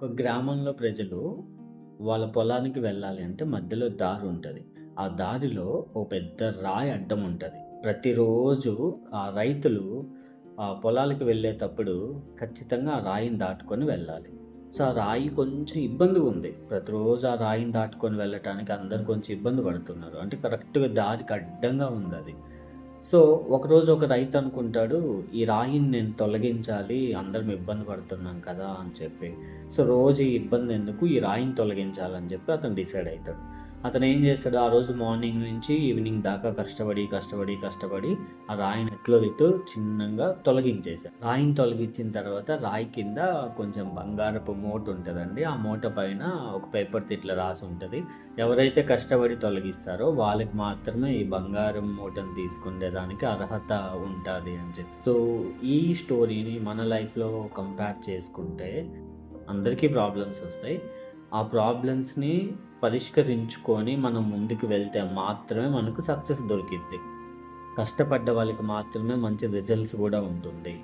ఒక గ్రామంలో ప్రజలు వాళ్ళ పొలానికి వెళ్ళాలి అంటే మధ్యలో దారి ఉంటది. ఆ దారిలో ఓ పెద్ద రాయి అడ్డం ఉంటది. ప్రతిరోజు ఆ రైతులు పొలాలకు వెళ్ళేతప్పుడు ఖచ్చితంగా ఆ రాయిని దాటుకొని వెళ్ళాలి. సో, ఆ రాయి కొంచెం ఇబ్బందిగుంది. ప్రతిరోజు ఆ రాయిని దాటుకొని వెళ్ళటానికి అందరూ కొంచెం ఇబ్బంది పడుతున్నారు. అంటే కరెక్ట్‌గా దారికి అడ్డంగా ఉందది. సో, ఒకరోజు ఒక రైతు అనుకుంటాడు, ఈ రాయిని నేను తొలగించాలి. అందరం ఇబ్బంది పడుతున్నాం కదా! అని చెప్పి. సో, రోజు ఈ ఇబ్బందెందుకు ఈ రాయిని తొలగించాలని చెప్పి అతను డిసైడ్ అయితాడు. అతనేం చేస్తాడు, ఆ రోజు మార్నింగ్ నుంచి ఈవినింగ్ దాకా కష్టపడి ఆ రాయిని ఎట్లో దిట్టు చిన్నంగా తొలగించేశాడు. రాయిని తొలగించిన తర్వాత రాయి కింద కొంచెం బంగారపు మూట ఉంటదండి. ఆ మూట పైన ఒక పేపర్‌తో ఇట్లా రాసుంటది. ఎవరైతే కష్టపడి తొలగిస్తారో వాళ్ళకి మాత్రమే ఈ బంగారం మూటను తీసుకునేదానికి అర్హత ఉంటాది అని చెప్పి. సో, ఈ స్టోరీని మన లైఫ్‌లో కంపేర్ చేసుకుంటే అందరికీ ప్రాబ్లమ్స్ ఒస్తాయి. ఆ ప్రాబ్లమ్స్‌ని పరిష్కరించుకొని మనం ముందుకు వెళ్తే మాత్రమే మనకు సక్సెస్ దొరికిద్ది. కష్టపడ్డ వాళ్ళకి మాత్రమే మంచి రిజల్ట్స్ గూడా ఉంటుంది.